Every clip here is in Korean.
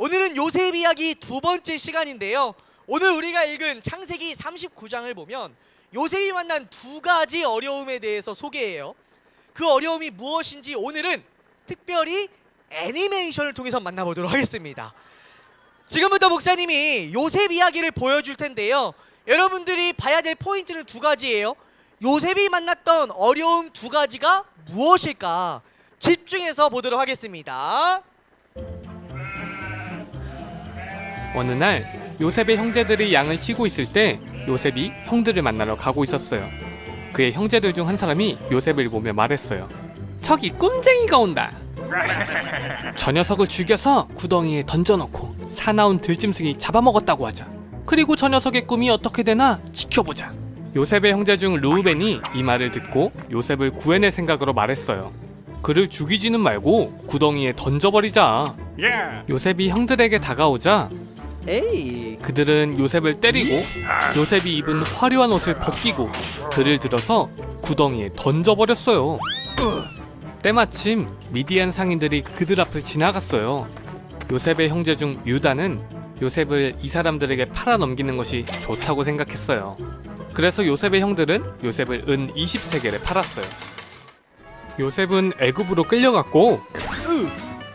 오늘은 요셉 이야기 두 번째 시간인데요. 오늘 우리가 읽은 창세기 39장을 보면 요셉이 만난 두 가지 어려움에 대해서 소개해요. 그 어려움이 무엇인지 오늘은 특별히 애니메이션을 통해서 만나보도록 하겠습니다. 지금부터 목사님이 요셉 이야기를 보여줄 텐데요. 여러분들이 봐야 될 포인트는 두 가지예요. 요셉이 만났던 어려움 두 가지가 무엇일까? 집중해서 보도록 하겠습니다. 어느 날 요셉의 형제들이 양을 치고 있을 때 요셉이 형들을 만나러 가고 있었어요. 그의 형제들 중 한 사람이 요셉을 보며 말했어요. 저기 꼼쟁이가 온다. 저 녀석을 죽여서 구덩이에 던져놓고 사나운 들짐승이 잡아먹었다고 하자. 그리고 저 녀석의 꿈이 어떻게 되나 지켜보자. 요셉의 형제 중 르우벤이 이 말을 듣고 요셉을 구해낼 생각으로 말했어요. 그를 죽이지는 말고 구덩이에 던져버리자. 요셉이 형들에게 다가오자 그들은 요셉을 때리고 요셉이 입은 화려한 옷을 벗기고 그를 들어서 구덩이에 던져버렸어요. 때마침 미디안 상인들이 그들 앞을 지나갔어요. 요셉의 형제 중 유다는 요셉을 이 사람들에게 팔아넘기는 것이 좋다고 생각했어요. 그래서 요셉의 형들은 요셉을 은 20세겔에 팔았어요. 요셉은 애굽으로 끌려갔고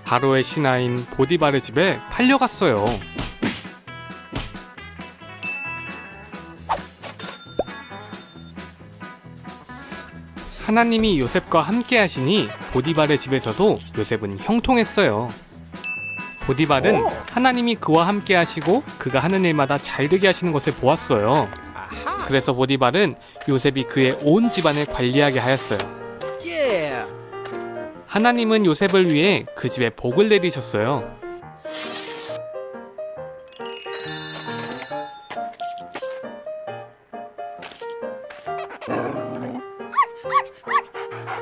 바로의 신하인 보디발의 집에 팔려갔어요. 하나님이 요셉과 함께 하시니 보디발의 집에서도 요셉은 형통했어요. 보디발은 하나님이 그와 함께 하시고 그가 하는 일마다 잘되게 하시는 것을 보았어요. 그래서 보디발은 요셉이 그의 온 집안을 관리하게 하였어요. 하나님은 요셉을 위해 그 집에 복을 내리셨어요.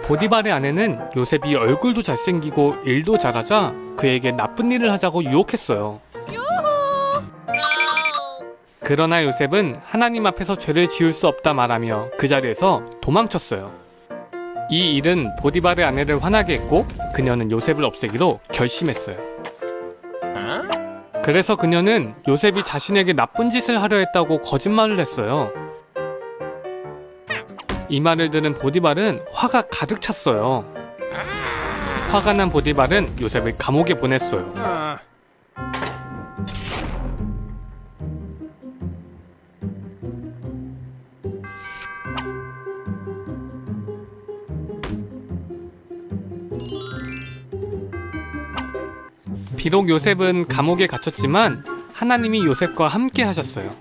보디발의 아내는 요셉이 얼굴도 잘생기고 일도 잘하자 그에게 나쁜 일을 하자고 유혹했어요. 그러나 요셉은 하나님 앞에서 죄를 지을 수 없다 말하며 그 자리에서 도망쳤어요. 이 일은 보디발의 아내를 화나게 했고 그녀는 요셉을 없애기로 결심했어요. 그래서 그녀는 요셉이 자신에게 나쁜 짓을 하려 했다고 거짓말을 했어요. 이 말을 들은 보디발은 화가 가득 찼어요. 화가 난 보디발은 요셉을 감옥에 보냈어요. 비록 요셉은 감옥에 갇혔지만 하나님이 요셉과 함께 하셨어요.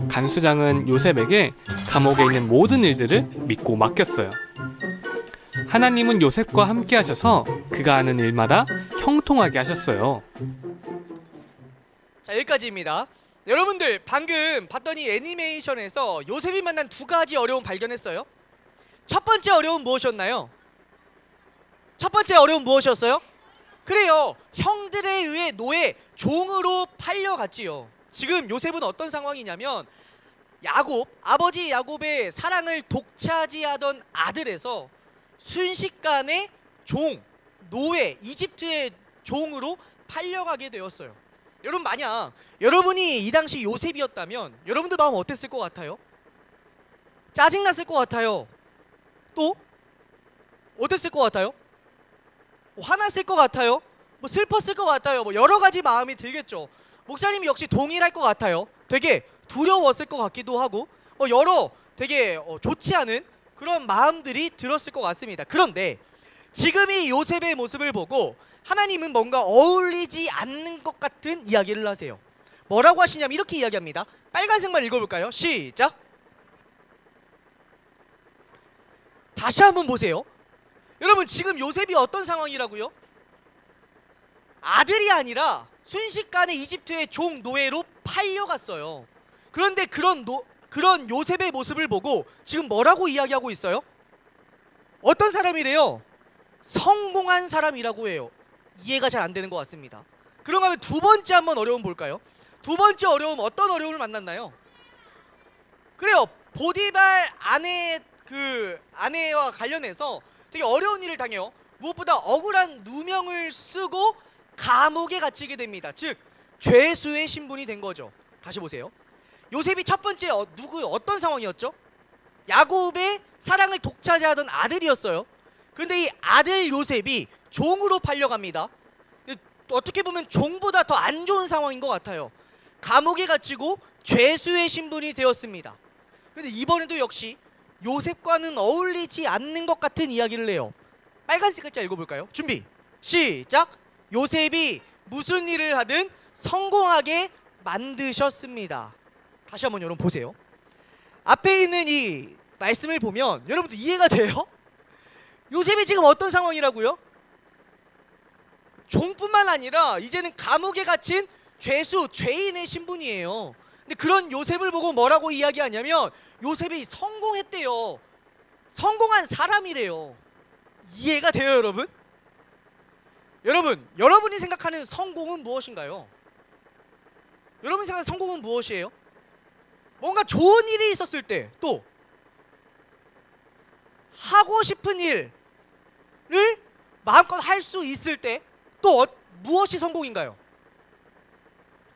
간수장은 요셉에게 감옥에 있는 모든 일들을 믿고 맡겼어요. 하나님은 요셉과 함께 하셔서 그가 하는 일마다 형통하게 하셨어요. 자, 여기까지입니다. 여러분들 방금 봤던 이 애니메이션에서 요셉이 만난 두 가지 어려움 발견했어요? 첫 번째 어려움 무엇이었나요? 첫 번째 어려움 무엇이었어요? 그래요, 형들에 의해 노예, 종으로 팔려갔지요. 지금 요셉은 어떤 상황이냐면 아버지 야곱의 사랑을 독차지하던 아들에서 순식간에 노예, 이집트의 종으로 팔려가게 되었어요. 여러분, 만약 여러분이 이 당시 요셉이었다면 여러분들 마음 어땠을 것 같아요? 짜증났을 것 같아요. 또 어땠을 것 같아요? 화났을 것 같아요? 슬펐을 것 같아요? 여러 가지 마음이 들겠죠. 목사님이 역시 동일할 것 같아요. 되게 두려웠을 것 같기도 하고 여러 되게 좋지 않은 그런 마음들이 들었을 것 같습니다. 그런데 지금 이 요셉의 모습을 보고 하나님은 뭔가 어울리지 않는 것 같은 이야기를 하세요. 뭐라고 하시냐면 이렇게 이야기합니다. 빨간색만 읽어볼까요? 시작. 다시 한번 보세요. 여러분, 지금 요셉이 어떤 상황이라고요? 아들이 아니라 순식간에 이집트의 종 노예로 팔려갔어요. 그런데 그런 요셉의 모습을 보고 지금 뭐라고 이야기하고 있어요? 어떤 사람이래요? 성공한 사람이라고 해요. 이해가 잘 안 되는 것 같습니다. 그런가 하면 두 번째 한번 어려움 볼까요? 두 번째 어려움, 어떤 어려움을 만났나요? 그래요, 보디발 아내와 관련해서 되게 어려운 일을 당해요. 무엇보다 억울한 누명을 쓰고 감옥에 갇히게 됩니다. 즉 죄수의 신분이 된 거죠. 다시 보세요. 요셉이 첫 번째 어떤 상황이었죠? 야곱의 사랑을 독차지하던 아들이었어요. 근데 이 아들 요셉이 종으로 팔려갑니다. 어떻게 보면 종보다 더 안 좋은 상황인 것 같아요. 감옥에 갇히고 죄수의 신분이 되었습니다. 근데 이번에도 역시 요셉과는 어울리지 않는 것 같은 이야기를 해요. 빨간색 글자 읽어볼까요? 준비 시작. 요셉이 무슨 일을 하든 성공하게 만드셨습니다. 다시 한번 여러분 보세요. 앞에 있는 이 말씀을 보면 여러분들 이해가 돼요? 요셉이 지금 어떤 상황이라고요? 종뿐만 아니라 이제는 감옥에 갇힌 죄수, 죄인의 신분이에요. 근데 그런 요셉을 보고 뭐라고 이야기하냐면 요셉이 성공했대요. 성공한 사람이래요. 이해가 돼요, 여러분? 여러분이 생각하는 성공은 무엇인가요? 여러분이 생각하는 성공은 무엇이에요? 뭔가 좋은 일이 있었을 때, 또 하고 싶은 일을 마음껏 할 수 있을 때, 또 무엇이 성공인가요?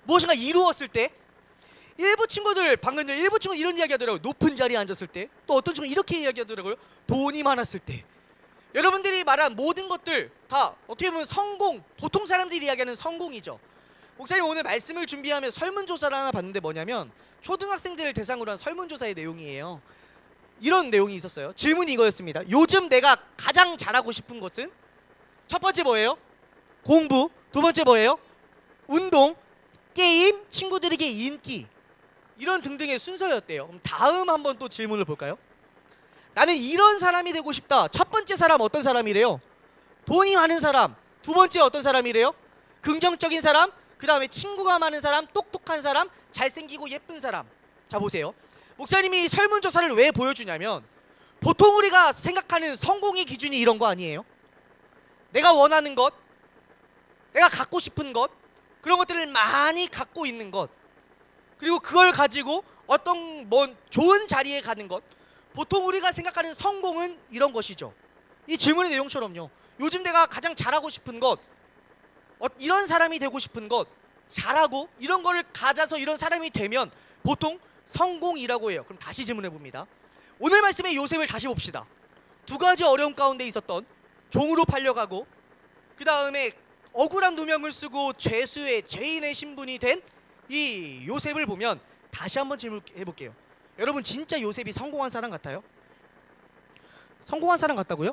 무엇인가 이루었을 때. 일부 친구들 방금 일부 친구 이런 이야기 하더라고요. 높은 자리에 앉았을 때. 또 어떤 친구 이렇게 이야기하더라고요. 돈이 많았을 때. 여러분들이 말한 모든 것들 다 어떻게 보면 성공, 보통 사람들이 이야기하는 성공이죠. 목사님 오늘 말씀을 준비하며 설문조사를 하나 봤는데 뭐냐면 초등학생들을 대상으로 한 설문조사의 내용이에요. 이런 내용이 있었어요. 질문이 이거였습니다. 요즘 내가 가장 잘하고 싶은 것은? 첫 번째 뭐예요? 공부. 두 번째 뭐예요? 운동, 게임, 친구들에게 인기. 이런 등등의 순서였대요. 그럼 다음 한번 또 질문을 볼까요? 나는 이런 사람이 되고 싶다. 첫 번째 사람 어떤 사람이래요? 돈이 많은 사람. 두 번째 어떤 사람이래요? 긍정적인 사람. 그 다음에 친구가 많은 사람, 똑똑한 사람, 잘생기고 예쁜 사람. 자 보세요. 목사님이 설문조사를 왜 보여주냐면 보통 우리가 생각하는 성공의 기준이 이런 거 아니에요? 내가 원하는 것, 내가 갖고 싶은 것, 그런 것들을 많이 갖고 있는 것, 그리고 그걸 가지고 어떤 좋은 자리에 가는 것. 보통 우리가 생각하는 성공은 이런 것이죠. 이 질문의 내용처럼요. 요즘 내가 가장 잘하고 싶은 것, 이런 사람이 되고 싶은 것, 잘하고 이런 거를 가져서 이런 사람이 되면 보통 성공이라고 해요. 그럼 다시 질문해 봅니다. 오늘 말씀의 요셉을 다시 봅시다. 두 가지 어려움 가운데 있었던 종으로 팔려가고 그 다음에 억울한 누명을 쓰고 죄인의 신분이 된 이 요셉을 보면 다시 한번 질문해 볼게요. 여러분 진짜 요셉이 성공한 사람 같아요? 성공한 사람 같다고요?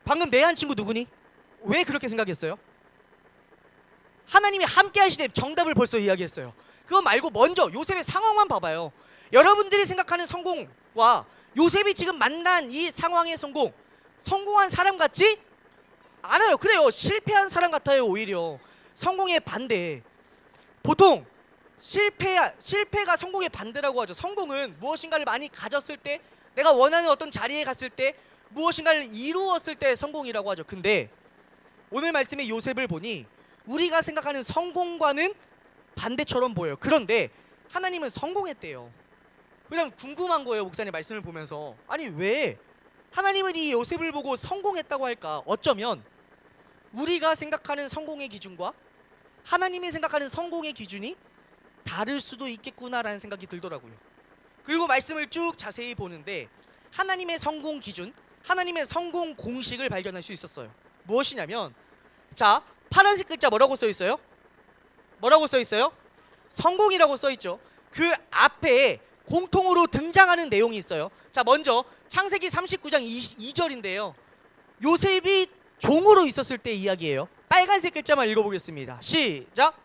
방금 내한 친구 누구니? 왜 그렇게 생각했어요? 하나님이 함께 하시되 정답을 벌써 이야기했어요. 그거 말고 먼저 요셉의 상황만 봐봐요. 여러분들이 생각하는 성공과 요셉이 지금 만난 이 상황의 성공한 사람 같지 않아요. 그래요. 실패한 사람 같아요. 오히려 성공의 반대. 보통 실패가 성공의 반대라고 하죠. 성공은 무엇인가를 많이 가졌을 때, 내가 원하는 어떤 자리에 갔을 때, 무엇인가를 이루었을 때 성공이라고 하죠. 근데 오늘 말씀의 요셉을 보니 우리가 생각하는 성공과는 반대처럼 보여요. 그런데 하나님은 성공했대요. 그냥 궁금한 거예요. 목사님 말씀을 보면서 아니 왜 하나님은 이 요셉을 보고 성공했다고 할까? 어쩌면 우리가 생각하는 성공의 기준과 하나님이 생각하는 성공의 기준이 다를 수도 있겠구나라는 생각이 들더라고요. 그리고 말씀을 쭉 자세히 보는데 하나님의 성공 기준, 하나님의 성공 공식을 발견할 수 있었어요. 무엇이냐면 자 파란색 글자 뭐라고 써 있어요? 뭐라고 써 있어요? 성공이라고 써 있죠. 그 앞에 공통으로 등장하는 내용이 있어요. 자 먼저 창세기 39장 2절인데요. 요셉이 종으로 있었을 때 이야기예요. 빨간색 글자만 읽어보겠습니다. 시작.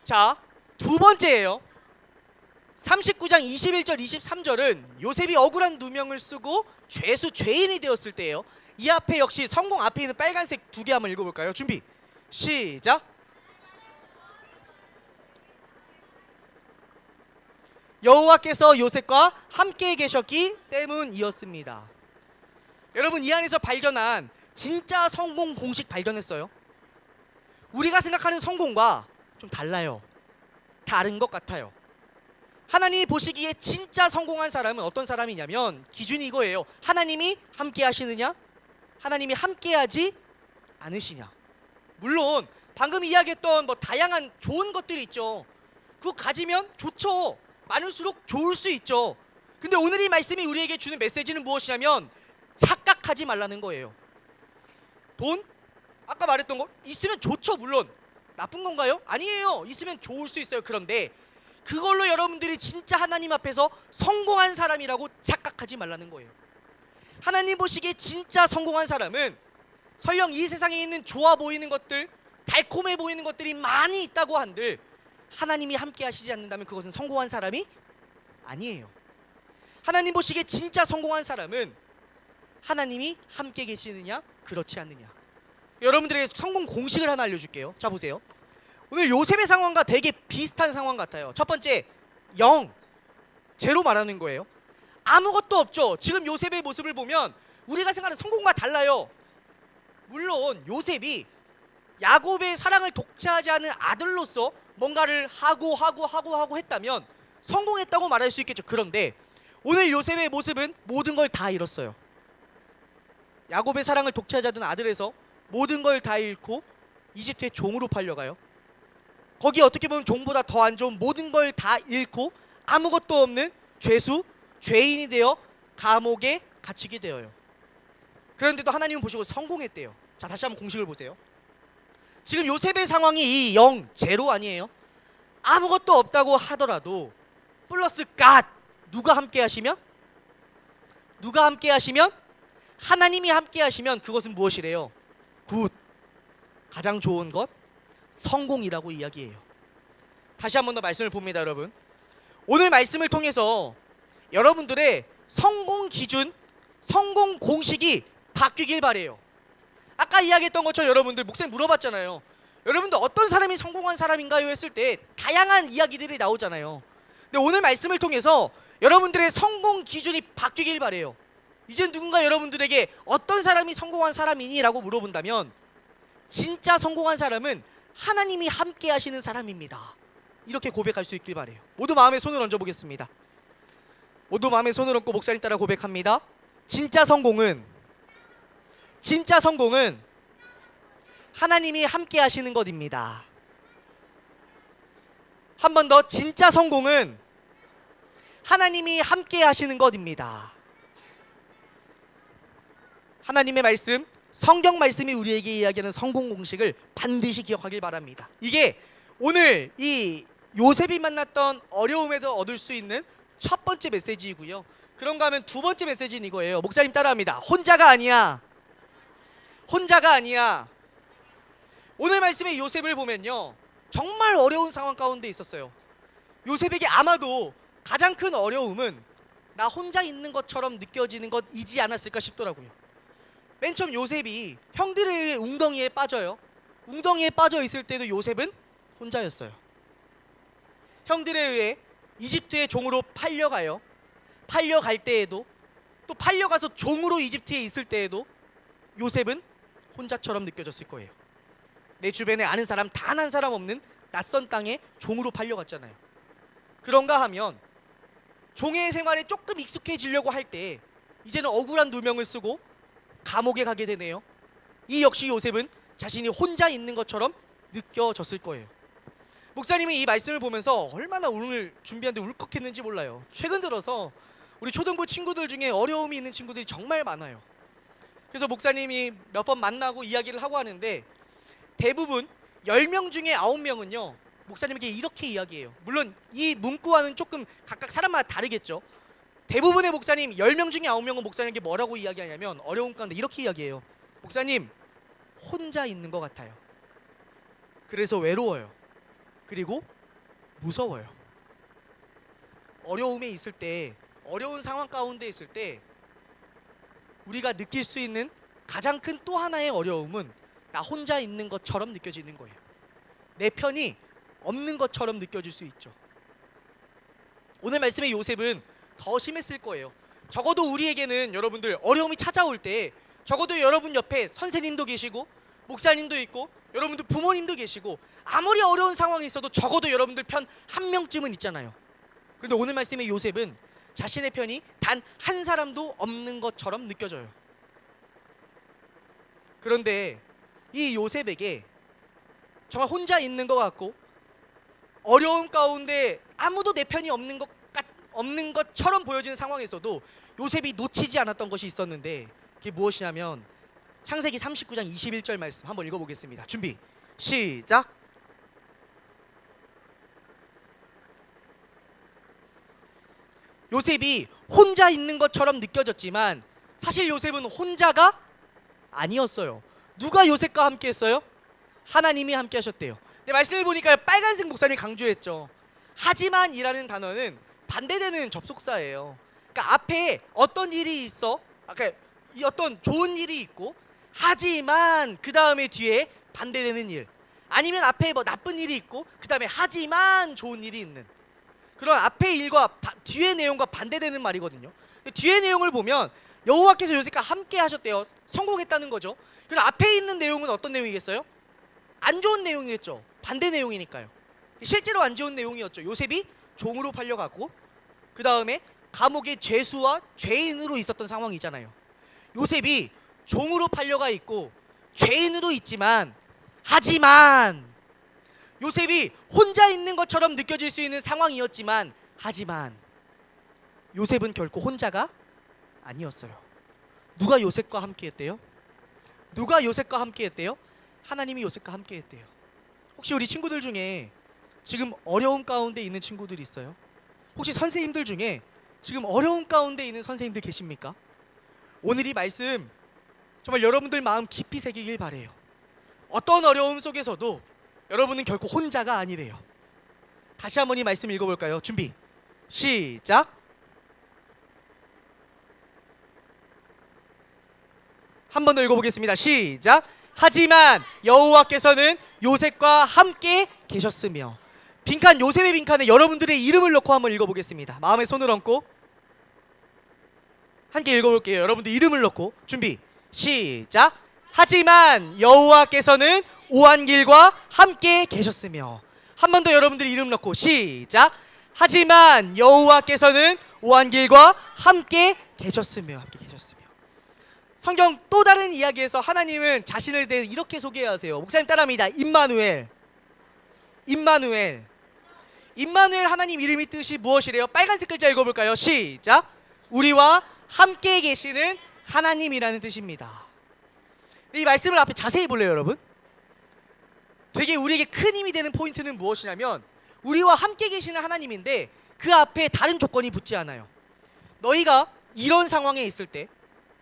자, 두 번째예요. 39장 21절 23절은 요셉이 억울한 누명을 쓰고 죄인이 되었을 때예요. 이 앞에 역시 성공 앞에 있는 빨간색 두 개 한번 읽어볼까요? 준비 시작. 여호와께서 요셉과 함께 계셨기 때문이었습니다. 여러분 이 안에서 발견한 진짜 성공 공식 발견했어요? 우리가 생각하는 성공과 좀 달라요. 다른 것 같아요. 하나님이 보시기에 진짜 성공한 사람은 어떤 사람이냐면 기준이 이거예요. 하나님이 함께 하시느냐? 하나님이 함께 하지 않으시냐? 물론 방금 이야기했던 뭐 다양한 좋은 것들이 있죠. 그거 가지면 좋죠. 많을수록 좋을 수 있죠. 근데 오늘 이 말씀이 우리에게 주는 메시지는 무엇이냐면 착각하지 말라는 거예요. 돈? 아까 말했던 거 있으면 좋죠. 물론 나쁜 건가요? 아니에요. 있으면 좋을 수 있어요. 그런데 그걸로 여러분들이 진짜 하나님 앞에서 성공한 사람이라고 착각하지 말라는 거예요. 하나님 보시기에 진짜 성공한 사람은 설령 이 세상에 있는 좋아 보이는 것들, 달콤해 보이는 것들이 많이 있다고 한들 하나님이 함께 하시지 않는다면 그것은 성공한 사람이 아니에요. 하나님 보시기에 진짜 성공한 사람은 하나님이 함께 계시느냐 그렇지 않느냐. 여러분들에게 성공 공식을 하나 알려줄게요. 자 보세요. 오늘 요셉의 상황과 되게 비슷한 상황 같아요. 첫 번째 0, 제로 말하는 거예요. 아무것도 없죠. 지금 요셉의 모습을 보면 우리가 생각하는 성공과 달라요. 물론 요셉이 야곱의 사랑을 독차지하지 않은 아들로서 뭔가를 하고 했다면 성공했다고 말할 수 있겠죠. 그런데 오늘 요셉의 모습은 모든 걸 다 잃었어요. 야곱의 사랑을 독차지하던 아들에서 모든 걸 다 잃고 이집트의 종으로 팔려가요. 거기 어떻게 보면 종보다 더 안 좋은 모든 걸 다 잃고 아무것도 없는 죄수, 죄인이 되어 감옥에 갇히게 되어요. 그런데도 하나님은 보시고 성공했대요. 자 다시 한번 공식을 보세요. 지금 요셉의 상황이 이 0, 제로 아니에요. 아무것도 없다고 하더라도 플러스 갓, 누가 함께 하시면? 누가 함께 하시면? 하나님이 함께 하시면 그것은 무엇이래요? 굿, 가장 좋은 것, 성공이라고 이야기해요. 다시 한 번 더 말씀을 봅니다. 여러분, 오늘 말씀을 통해서 여러분들의 성공 기준, 성공 공식이 바뀌길 바래요. 아까 이야기했던 것처럼 여러분들 목사님 물어봤잖아요. 여러분들 어떤 사람이 성공한 사람인가요? 했을 때 다양한 이야기들이 나오잖아요. 근데 오늘 말씀을 통해서 여러분들의 성공 기준이 바뀌길 바래요. 이제 누군가 여러분들에게 어떤 사람이 성공한 사람이니? 라고 물어본다면 진짜 성공한 사람은 하나님이 함께 하시는 사람입니다. 이렇게 고백할 수 있길 바래요. 모두 마음에 손을 얹어 보겠습니다. 모두 마음에 손을 얹고 목사님 따라 고백합니다. 진짜 성공은 하나님이 함께 하시는 것입니다. 한 번 더, 진짜 성공은 하나님이 함께 하시는 것입니다. 하나님의 말씀, 성경 말씀이 우리에게 이야기하는 성공 공식을 반드시 기억하길 바랍니다. 이게 오늘 이 요셉이 만났던 어려움에서 얻을 수 있는 첫 번째 메시지이고요. 그런가 하면 두 번째 메시지는 이거예요. 목사님 따라합니다. 혼자가 아니야. 혼자가 아니야. 오늘 말씀의 요셉을 보면요, 정말 어려운 상황 가운데 있었어요. 요셉에게 아마도 가장 큰 어려움은 나 혼자 있는 것처럼 느껴지는 것이지 않았을까 싶더라고요. 맨 처음 요셉이 형들의 웅덩이에 빠져요. 웅덩이에 빠져 있을 때도 요셉은 혼자였어요. 형들에 의해 이집트의 종으로 팔려가요. 팔려갈 때에도, 또 팔려가서 종으로 이집트에 있을 때에도 요셉은 혼자처럼 느껴졌을 거예요. 내 주변에 아는 사람 단 한 사람 없는 낯선 땅에 종으로 팔려갔잖아요. 그런가 하면 종의 생활에 조금 익숙해지려고 할 때 이제는 억울한 누명을 쓰고 감옥에 가게 되네요. 이 역시 요셉은 자신이 혼자 있는 것처럼 느껴졌을 거예요. 목사님이 이 말씀을 보면서 얼마나 오늘 준비하는데 울컥했는지 몰라요. 최근 들어서 우리 초등부 친구들 중에 어려움이 있는 친구들이 정말 많아요. 그래서 목사님이 몇 번 만나고 이야기를 하고 하는데 대부분 10명 중에 9명은요 목사님에게 이렇게 이야기해요. 물론 이 문구와는 조금 각각 사람마다 다르겠죠. 대부분의 목사님 10명 중에 9명은 목사님에게 뭐라고 이야기하냐면 어려운 가운데 이렇게 이야기해요. 목사님, 혼자 있는 것 같아요. 그래서 외로워요. 그리고 무서워요. 어려움에 있을 때, 어려운 상황 가운데 있을 때 우리가 느낄 수 있는 가장 큰 또 하나의 어려움은 나 혼자 있는 것처럼 느껴지는 거예요. 내 편이 없는 것처럼 느껴질 수 있죠. 오늘 말씀의 요셉은 더 심했을 거예요. 적어도 우리에게는 여러분들 어려움이 찾아올 때 적어도 여러분 옆에 선생님도 계시고 목사님도 있고 여러분들 부모님도 계시고 아무리 어려운 상황이 있어도 적어도 여러분들 편 한 명쯤은 있잖아요. 그런데 오늘 말씀의 요셉은 자신의 편이 단 한 사람도 없는 것처럼 느껴져요. 그런데 이 요셉에게 정말 혼자 있는 것 같고 어려움 가운데 아무도 내 편이 없는 것처럼 보여지는 상황에서도 요셉이 놓치지 않았던 것이 있었는데 그게 무엇이냐면 창세기 39장 21절 말씀 한번 읽어보겠습니다. 준비 시작. 요셉이 혼자 있는 것처럼 느껴졌지만 사실 요셉은 혼자가 아니었어요. 누가 요셉과 함께 했어요? 하나님이 함께 하셨대요. 근데 말씀을 보니까 빨간색 목사님이 강조했죠. 하지만이라는 단어는 반대되는 접속사예요. 그러니까 앞에 어떤 일이 있어, 그러니까 이 어떤 좋은 일이 있고 하지만 그 다음에 뒤에 반대되는 일, 아니면 앞에 뭐 나쁜 일이 있고 그 다음에 하지만 좋은 일이 있는 그런 앞의 일과 뒤의 내용과 반대되는 말이거든요. 뒤의 내용을 보면 여호와께서 요셉과 함께 하셨대요. 성공했다는 거죠. 그럼 앞에 있는 내용은 어떤 내용이겠어요? 안 좋은 내용이겠죠. 반대 내용이니까요. 실제로 안 좋은 내용이었죠. 요셉이 종으로 팔려가고 그 다음에 감옥의 죄수와 죄인으로 있었던 상황이잖아요. 요셉이 종으로 팔려가 있고 죄인으로 있지만 하지만 요셉이 혼자 있는 것처럼 느껴질 수 있는 상황이었지만 하지만 요셉은 결코 혼자가 아니었어요. 누가 요셉과 함께 했대요? 누가 요셉과 함께 했대요? 하나님이 요셉과 함께 했대요. 혹시 우리 친구들 중에 지금 어려움 가운데 있는 친구들이 있어요? 혹시 선생님들 중에 지금 어려움 가운데 있는 선생님들 계십니까? 오늘 이 말씀 정말 여러분들 마음 깊이 새기길 바래요. 어떤 어려움 속에서도 여러분은 결코 혼자가 아니래요. 다시 한번 이 말씀 읽어볼까요? 준비 시작. 한 번 더 읽어보겠습니다. 시작. 하지만 여호와께서는 요셉과 함께 계셨으며. 빈칸, 요셉의 빈칸에 여러분들의 이름을 넣고 한번 읽어보겠습니다. 마음에 손을 얹고 함께 읽어볼게요. 여러분들 이름을 넣고 준비 시작. 하지만 여호와께서는 오한길과 함께 계셨으며. 한 번 더 여러분들 이름 넣고 시작. 하지만 여호와께서는 오한길과 함께 계셨으며. 함께 계셨으며. 성경 또 다른 이야기에서 하나님은 자신을 대해 이렇게 소개하세요. 목사님 따라합니다. 임마누엘. 임마누엘. 임마누엘 하나님 이름의 뜻이 무엇이래요? 빨간색 글자 읽어볼까요? 시작. 우리와 함께 계시는 하나님이라는 뜻입니다. 이 말씀을 앞에 자세히 볼래요, 여러분? 되게 우리에게 큰 힘이 되는 포인트는 무엇이냐면 우리와 함께 계시는 하나님인데 그 앞에 다른 조건이 붙지 않아요. 너희가 이런 상황에 있을 때,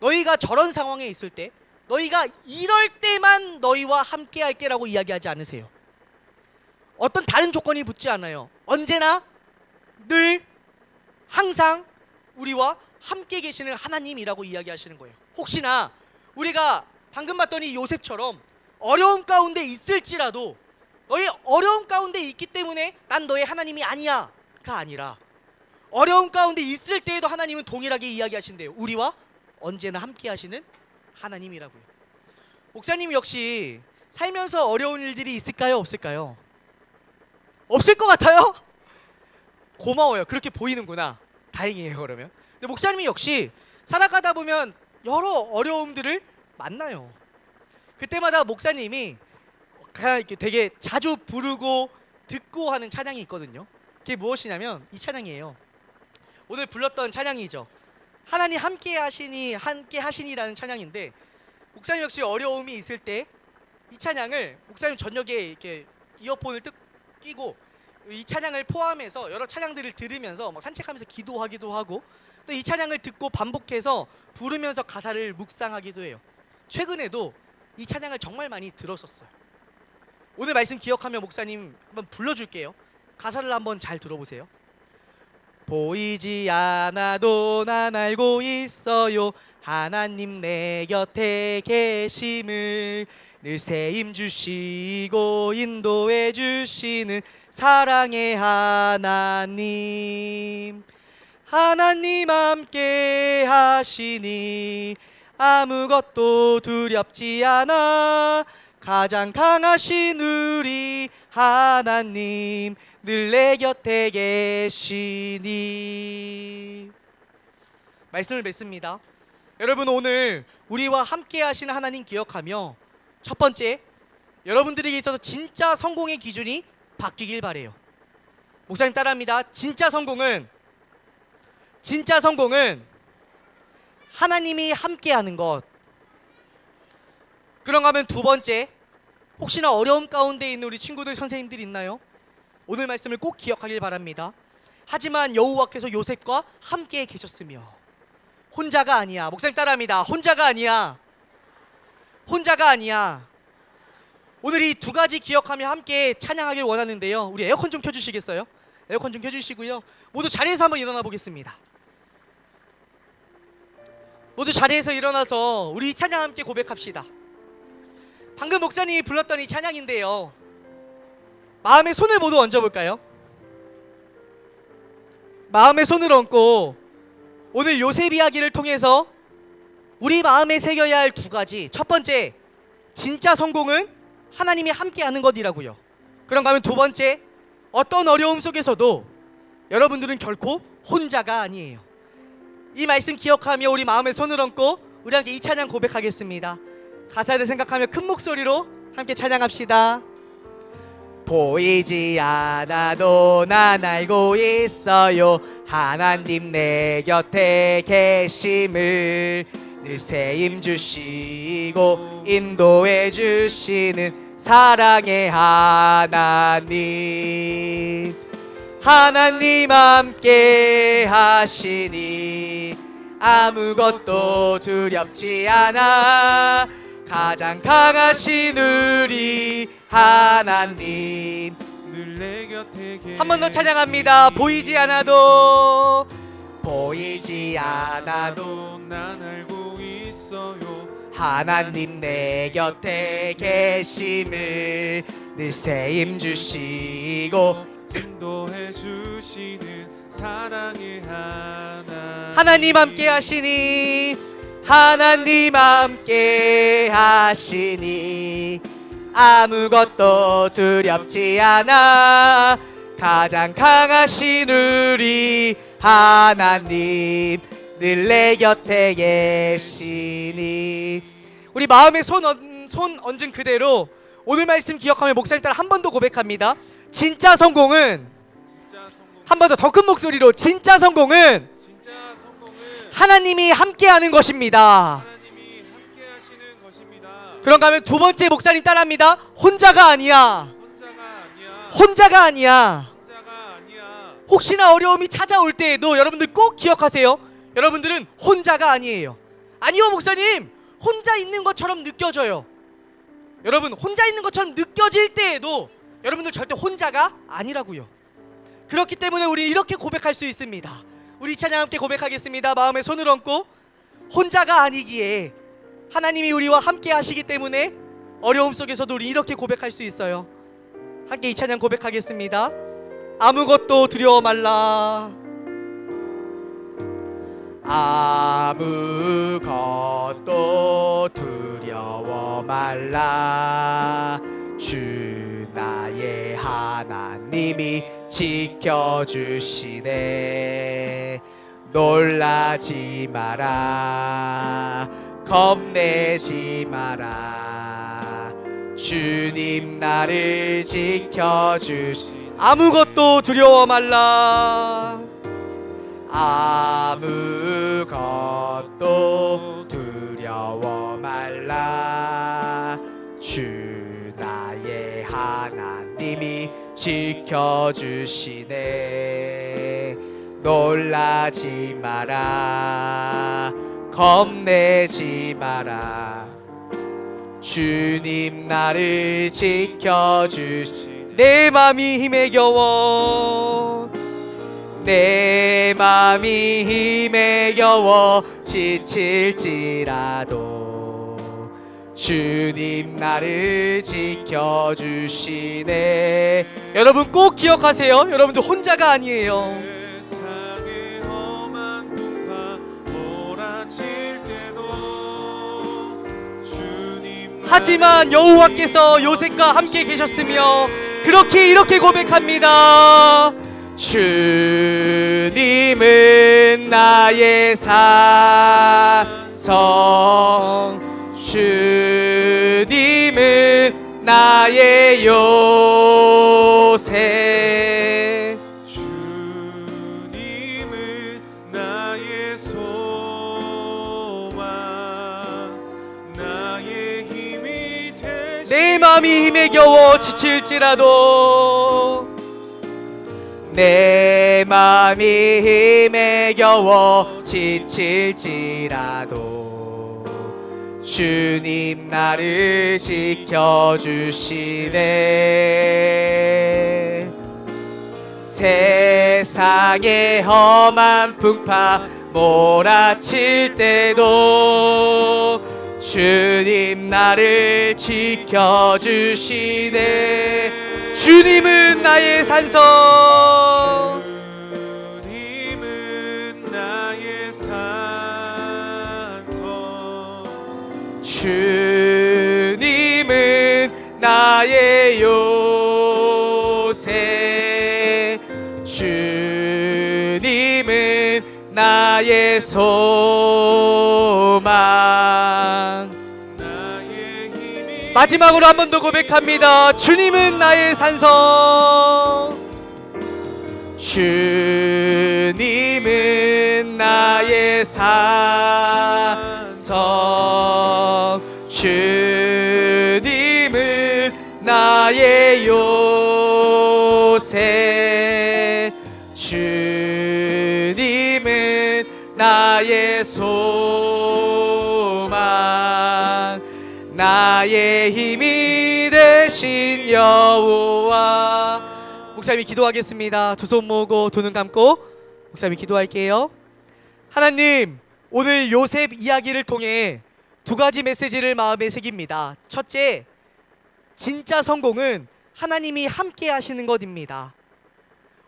너희가 저런 상황에 있을 때, 너희가 이럴 때만 너희와 함께 할게라고 이야기하지 않으세요. 어떤 다른 조건이 붙지 않아요. 언제나 늘 항상 우리와 함께 계시는 하나님이라고 이야기하시는 거예요. 혹시나 우리가 방금 봤더니 요셉처럼 어려움 가운데 있을지라도 너희 어려움 가운데 있기 때문에 난 너의 하나님이 아니야 가 아니라 어려움 가운데 있을 때에도 하나님은 동일하게 이야기하신대요. 우리와 언제나 함께 하시는 하나님이라고요. 목사님 역시 살면서 어려운 일들이 있을까요? 없을까요? 없을 것 같아요? 고마워요. 그렇게 보이는구나. 다행이에요. 그러면. 근데 목사님이 역시 살아가다 보면 여러 어려움들을 만나요. 그때마다 목사님이 그냥 이렇게 되게 자주 부르고 듣고 하는 찬양이 있거든요. 그게 무엇이냐면 이 찬양이에요. 오늘 불렀던 찬양이죠. 하나님 함께 하시니라는 찬양인데 목사님 역시 어려움이 있을 때 이 찬양을 목사님 저녁에 이렇게 이어폰을 끼고 이 찬양을 포함해서 여러 찬양들을 들으면서 막 산책하면서 기도하기도 하고 또 이 찬양을 듣고 반복해서 부르면서 가사를 묵상하기도 해요. 최근에도 이 찬양을 정말 많이 들었었어요. 오늘 말씀 기억하며 목사님 한번 불러줄게요. 가사를 한번 잘 들어보세요. 보이지 않아도 난 알고 있어요. 하나님 내 곁에 계심을 늘 세임 주시고 인도해 주시는 사랑의 하나님. 하나님 함께 하시니 아무것도 두렵지 않아. 가장 강하신 우리 하나님 늘 내 곁에 계시니. 말씀을 맺습니다. 여러분 오늘 우리와 함께 하시는 하나님 기억하며 첫 번째, 여러분들에게 있어서 진짜 성공의 기준이 바뀌길 바래요. 목사님 따라합니다. 진짜 성공은 하나님이 함께하는 것. 그런가 하면 두 번째, 혹시나 어려움 가운데 있는 우리 친구들, 선생님들 있나요? 오늘 말씀을 꼭 기억하길 바랍니다. 하지만 여호와께서 요셉과 함께 계셨으며 혼자가 아니야. 목사님 따라합니다. 혼자가 아니야. 오늘 이 두 가지 기억하며 함께 찬양하길 원하는데요. 우리 에어컨 좀 켜주시겠어요? 에어컨 좀 켜주시고요. 모두 자리에서 한번 일어나 보겠습니다. 모두 자리에서 일어나서 우리 이 찬양 함께 고백합시다. 방금 목사님이 불렀던 이 찬양인데요, 마음에 손을 모두 얹어볼까요? 마음에 손을 얹고 오늘 요셉 이야기를 통해서 우리 마음에 새겨야 할 두 가지. 첫 번째, 진짜 성공은 하나님이 함께하는 것이라고요. 그런가 하면 두 번째, 어떤 어려움 속에서도 여러분들은 결코 혼자가 아니에요. 이 말씀 기억하며 우리 마음에 손을 얹고 우리 함께 이 찬양 고백하겠습니다. 가사를 생각하며 큰 목소리로 함께 찬양합시다. 보이지 않아도 난 알고 있어요. 하나님 내 곁에 계심을 늘 세임 주시고 인도해 주시는 사랑의 하나님. 하나님 함께 하시니 아무것도 두렵지 않아. 가장 강하신 우리 하나님 늘 내 곁에 계시니 한 번 더 찬양합니다. 보이지 않아도 난 알고 있어요. 하나님 내 곁에 계심을 늘 세임 주시고 인도해 주시는 사랑의 하나님 함께 하시니 하나님 함께 하시니 아무것도 두렵지 않아. 가장 강하신 우리 하나님 늘 내 곁에 계시니. 우리 마음에 손 얹은 그대로 오늘 말씀 기억하며 목사님 따라 한 번 더 고백합니다. 진짜 성공은 한 번 더 큰 목소리로 진짜 성공은 하나님이 함께하는 것입니다. 그런가 하면 두 번째, 목사님 따라합니다. 혼자가 아니야. 혹시나 어려움이 찾아올 때에도 여러분들 꼭 기억하세요. 여러분들은 혼자가 아니에요. 아니요 목사님, 혼자 있는 것처럼 느껴져요. 여러분, 혼자 있는 것처럼 느껴질 때에도 여러분들 절대 혼자가 아니라고요. 그렇기 때문에 우리 이렇게 고백할 수 있습니다. 우리 찬양 함께 고백하겠습니다. 마음에 손을 얹고 혼자가 아니기에 하나님이 우리와 함께 하시기 때문에 어려움 속에서도 우리 이렇게 고백할 수 있어요. 함께 이 찬양 고백하겠습니다. 아무것도 두려워 말라. 아무것도 두려워 말라. 주 나의 하나님이 지켜주시네. 놀라지 마라. 겁내지 마라. 주님 나를 지켜주시. 아무것도 두려워 말라. 아무것도 두려워 말라. 주 나의 하나님이 지켜주시네. 놀라지 마라. 겁내지 마라. 주님 나를 지켜주시. 내 맘이 힘에 겨워, 내 맘이 힘에 겨워 지칠지라도 주님 나를 지켜주시네. 여러분 꼭 기억하세요. 여러분들 혼자가 아니에요. 세상의 험한 풍파 몰아칠 때도 주님 하지만 여호와께서 요셉과 함께 계셨으며 그렇게 이렇게 고백합니다. 주님은 나의 산성, 주님은 나의 요새. 주님은 나의 소망, 나의 힘이 되시. 내 마음이 힘에 겨워 지칠지라도, 내 마음이 힘에 겨워 지칠지라도 주님 나를 지켜주시네. 세상의 험한 풍파 몰아칠 때도 주님 나를 지켜주시네. 주님은 나의 산성. 주님은 나의 산성, 주님은 나의 요새. 주님은 나의 소망. 나의 힘이 마지막으로 한 번 더 고백합니다. 주님은 나의 산성. 주님은 나의 산성. 주님은 나의 요새. 주님은 나의 소망. 나의 힘이 되신 여호와. 목사님이 기도하겠습니다. 두 손 모으고 두 눈 감고 목사님이 기도할게요. 하나님, 오늘 요셉 이야기를 통해 두 가지 메시지를 마음에 새깁니다. 첫째, 진짜 성공은 하나님이 함께 하시는 것입니다.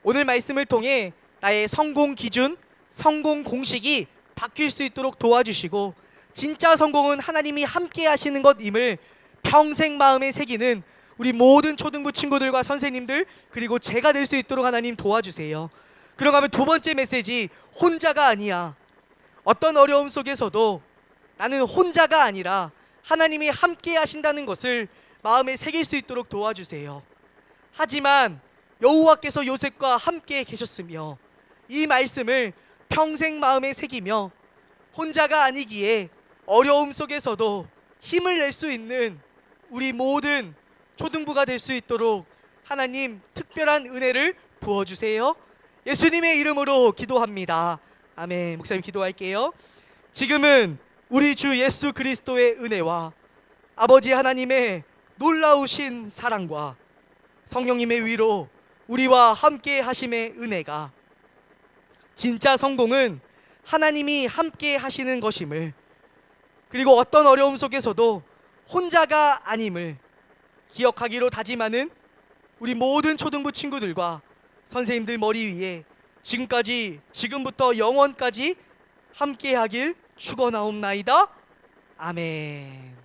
오늘 말씀을 통해 나의 성공 기준, 성공 공식이 바뀔 수 있도록 도와주시고, 진짜 성공은 하나님이 함께 하시는 것임을 평생 마음에 새기는 우리 모든 초등부 친구들과 선생님들, 그리고 제가 될 수 있도록 하나님 도와주세요. 그런가 하면 두 번째 메시지, 혼자가 아니야. 어떤 어려움 속에서도 나는 혼자가 아니라 하나님이 함께 하신다는 것을 마음에 새길 수 있도록 도와주세요. 하지만 여호와께서 요셉과 함께 계셨으며 이 말씀을 평생 마음에 새기며 혼자가 아니기에 어려움 속에서도 힘을 낼 수 있는 우리 모든 초등부가 될 수 있도록 하나님 특별한 은혜를 부어주세요. 예수님의 이름으로 기도합니다. 아멘. 목사님 기도할게요. 지금은 우리 주 예수 그리스도의 은혜와 아버지 하나님의 놀라우신 사랑과 성령님의 위로 우리와 함께 하심의 은혜가, 진짜 성공은 하나님이 함께 하시는 것임을, 그리고 어떤 어려움 속에서도 혼자가 아님을 기억하기로 다짐하는 우리 모든 초등부 친구들과 선생님들 머리 위에 지금부터 영원까지 함께하길 축원하옵나이다. 아멘.